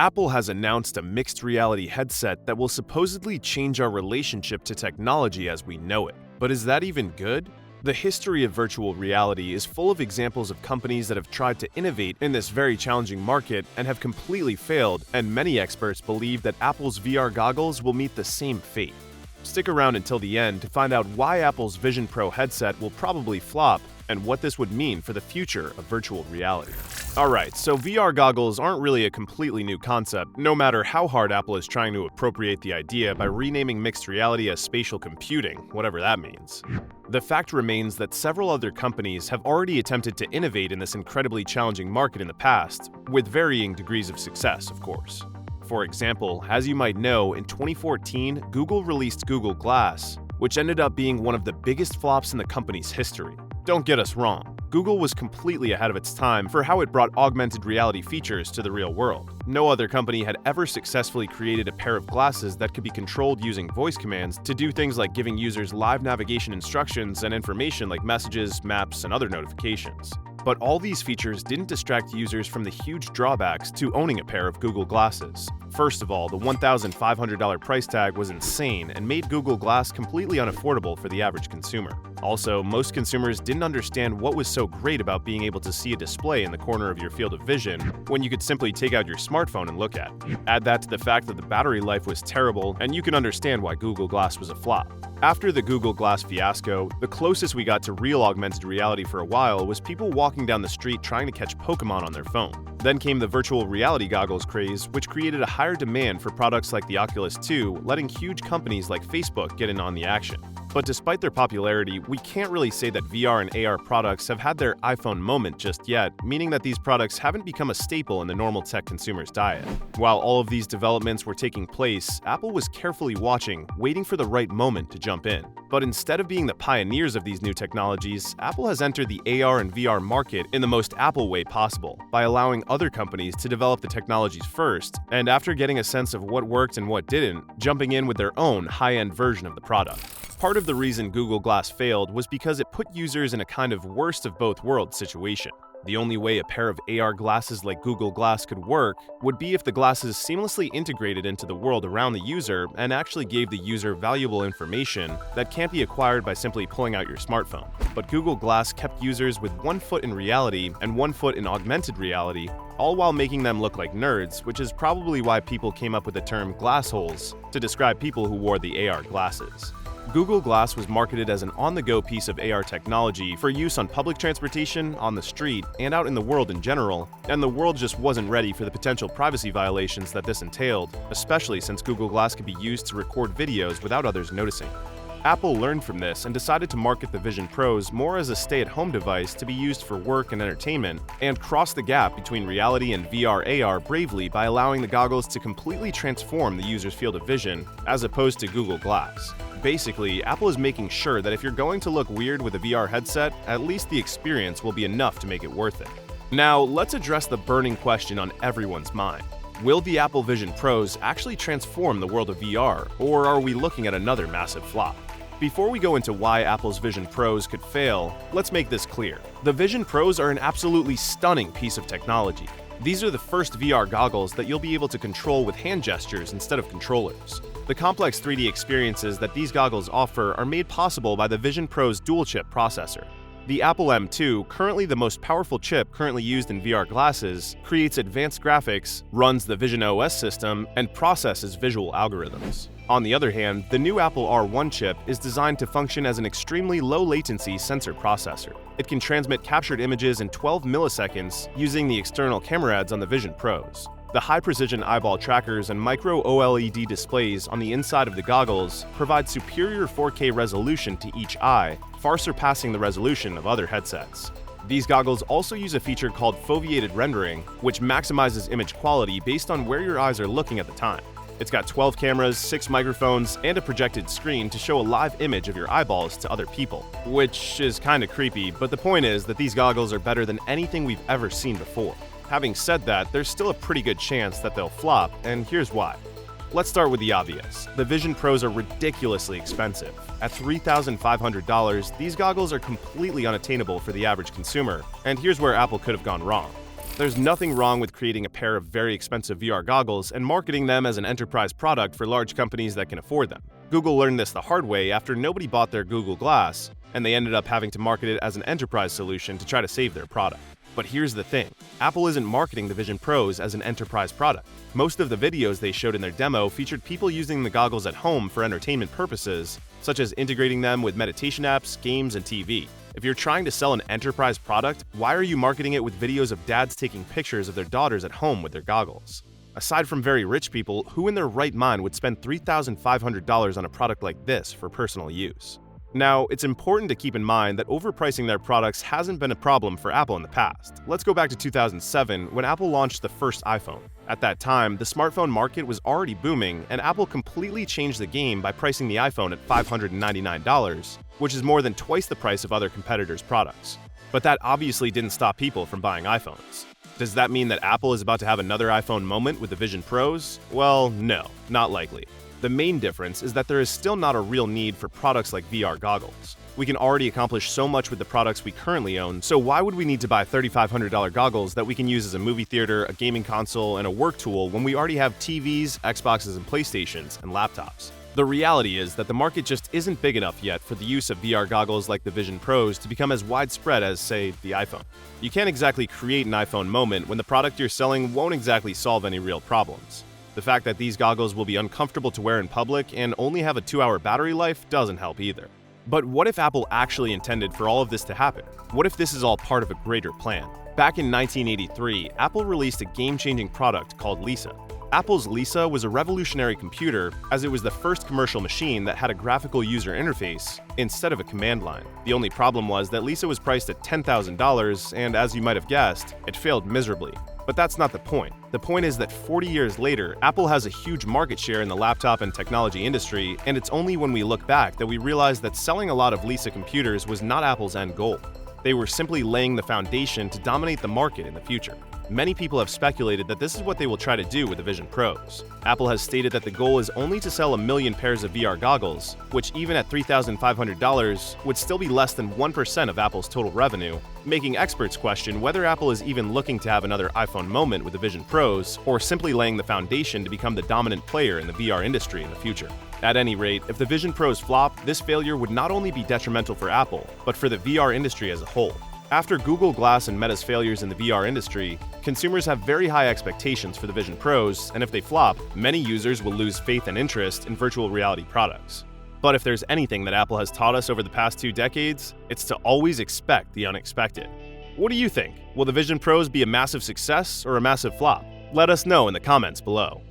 Apple has announced a mixed reality headset that will supposedly change our relationship to technology as we know it. But is that even good? The history of virtual reality is full of examples of companies that have tried to innovate in this very challenging market and have completely failed, and many experts believe that Apple's VR goggles will meet the same fate. Stick around until the end to find out why Apple's Vision Pro headset will probably flop and what this would mean for the future of virtual reality. Alright, so VR goggles aren't really a completely new concept, no matter how hard Apple is trying to appropriate the idea by renaming mixed reality as spatial computing, whatever that means. The fact remains that several other companies have already attempted to innovate in this incredibly challenging market in the past, with varying degrees of success, of course. For example, as you might know, in 2014, Google released Google Glass, which ended up being one of the biggest flops in the company's history. Don't get us wrong, Google was completely ahead of its time for how it brought augmented reality features to the real world. No other company had ever successfully created a pair of glasses that could be controlled using voice commands to do things like giving users live navigation instructions and information like messages, maps, and other notifications. But all these features didn't distract users from the huge drawbacks to owning a pair of Google Glasses. First of all, the $1,500 price tag was insane and made Google Glass completely unaffordable for the average consumer. Also, most consumers didn't understand what was so great about being able to see a display in the corner of your field of vision when you could simply take out your smartphone and look at it. Add that to the fact that the battery life was terrible, and you can understand why Google Glass was a flop. After the Google Glass fiasco, the closest we got to real augmented reality for a while was people walking down the street trying to catch Pokemon on their phone. Then came the virtual reality goggles craze, which created a higher demand for products like the Oculus 2, letting huge companies like Facebook get in on the action. But despite their popularity, we can't really say that VR and AR products have had their iPhone moment just yet, meaning that these products haven't become a staple in the normal tech consumer's diet. While all of these developments were taking place, Apple was carefully watching, waiting for the right moment to jump in. But instead of being the pioneers of these new technologies, Apple has entered the AR and VR market in the most Apple way possible, by allowing other companies to develop the technologies first, and after getting a sense of what worked and what didn't, jumping in with their own high-end version of the product. Part of the reason Google Glass failed was because it put users in a kind of worst of both worlds situation. The only way a pair of AR glasses like Google Glass could work would be if the glasses seamlessly integrated into the world around the user and actually gave the user valuable information that can't be acquired by simply pulling out your smartphone. But Google Glass kept users with one foot in reality and one foot in augmented reality, all while making them look like nerds, which is probably why people came up with the term glassholes to describe people who wore the AR glasses. Google Glass was marketed as an on-the-go piece of AR technology for use on public transportation, on the street, and out in the world in general, and the world just wasn't ready for the potential privacy violations that this entailed, especially since Google Glass could be used to record videos without others noticing. Apple learned from this and decided to market the Vision Pros more as a stay-at-home device to be used for work and entertainment, and cross the gap between reality and VR/AR bravely by allowing the goggles to completely transform the user's field of vision, as opposed to Google Glass. Basically, Apple is making sure that if you're going to look weird with a VR headset, at least the experience will be enough to make it worth it. Now, let's address the burning question on everyone's mind. Will the Apple Vision Pros actually transform the world of VR, or are we looking at another massive flop? Before we go into why Apple's Vision Pros could fail, let's make this clear. The Vision Pros are an absolutely stunning piece of technology. These are the first VR goggles that you'll be able to control with hand gestures instead of controllers. The complex 3D experiences that these goggles offer are made possible by the Vision Pro's dual-chip processor. The Apple M2, currently the most powerful chip currently used in VR glasses, creates advanced graphics, runs the Vision OS system, and processes visual algorithms. On the other hand, the new Apple R1 chip is designed to function as an extremely low-latency sensor processor. It can transmit captured images in 12 milliseconds using the external camera ads on the Vision Pros. The high-precision eyeball trackers and micro OLED displays on the inside of the goggles provide superior 4K resolution to each eye, far surpassing the resolution of other headsets. These goggles also use a feature called foveated rendering, which maximizes image quality based on where your eyes are looking at the time. It's got 12 cameras, 6 microphones, and a projected screen to show a live image of your eyeballs to other people, which is kinda creepy, but the point is that these goggles are better than anything we've ever seen before. Having said that, there's still a pretty good chance that they'll flop, and here's why. Let's start with the obvious. The Vision Pros are ridiculously expensive. At $3,500, these goggles are completely unattainable for the average consumer, and here's where Apple could have gone wrong. There's nothing wrong with creating a pair of very expensive VR goggles and marketing them as an enterprise product for large companies that can afford them. Google learned this the hard way after nobody bought their Google Glass, and they ended up having to market it as an enterprise solution to try to save their product. But here's the thing, Apple isn't marketing the Vision Pros as an enterprise product. Most of the videos they showed in their demo featured people using the goggles at home for entertainment purposes, such as integrating them with meditation apps, games, and TV. If you're trying to sell an enterprise product, why are you marketing it with videos of dads taking pictures of their daughters at home with their goggles? Aside from very rich people, who in their right mind would spend $3,500 on a product like this for personal use? Now, it's important to keep in mind that overpricing their products hasn't been a problem for Apple in the past. Let's go back to 2007 when Apple launched the first iPhone. At that time, the smartphone market was already booming, and Apple completely changed the game by pricing the iPhone at $599, which is more than twice the price of other competitors' products. But that obviously didn't stop people from buying iPhones. Does that mean that Apple is about to have another iPhone moment with the Vision Pros? Well, no, not likely. The main difference is that there is still not a real need for products like VR goggles. We can already accomplish so much with the products we currently own, so why would we need to buy $3,500 goggles that we can use as a movie theater, a gaming console, and a work tool when we already have TVs, Xboxes, and PlayStations, and laptops? The reality is that the market just isn't big enough yet for the use of VR goggles like the Vision Pros to become as widespread as, say, the iPhone. You can't exactly create an iPhone moment when the product you're selling won't exactly solve any real problems. The fact that these goggles will be uncomfortable to wear in public and only have a 2-hour battery life doesn't help either. But what if Apple actually intended for all of this to happen? What if this is all part of a greater plan? Back in 1983, Apple released a game-changing product called Lisa. Apple's Lisa was a revolutionary computer as it was the first commercial machine that had a graphical user interface instead of a command line. The only problem was that Lisa was priced at $10,000, and as you might have guessed, it failed miserably. But that's not the point. The point is that 40 years later, Apple has a huge market share in the laptop and technology industry, and it's only when we look back that we realize that selling a lot of Lisa computers was not Apple's end goal. They were simply laying the foundation to dominate the market in the future. Many people have speculated that this is what they will try to do with the Vision Pros. Apple has stated that the goal is only to sell 1 million pairs of VR goggles, which even at $3,500 would still be less than 1% of Apple's total revenue, making experts question whether Apple is even looking to have another iPhone moment with the Vision Pros, or simply laying the foundation to become the dominant player in the VR industry in the future. At any rate, if the Vision Pros flop, this failure would not only be detrimental for Apple, but for the VR industry as a whole. After Google Glass and Meta's failures in the VR industry, consumers have very high expectations for the Vision Pros, and if they flop, many users will lose faith and interest in virtual reality products. But if there's anything that Apple has taught us over the past 2 decades, it's to always expect the unexpected. What do you think? Will the Vision Pros be a massive success or a massive flop? Let us know in the comments below.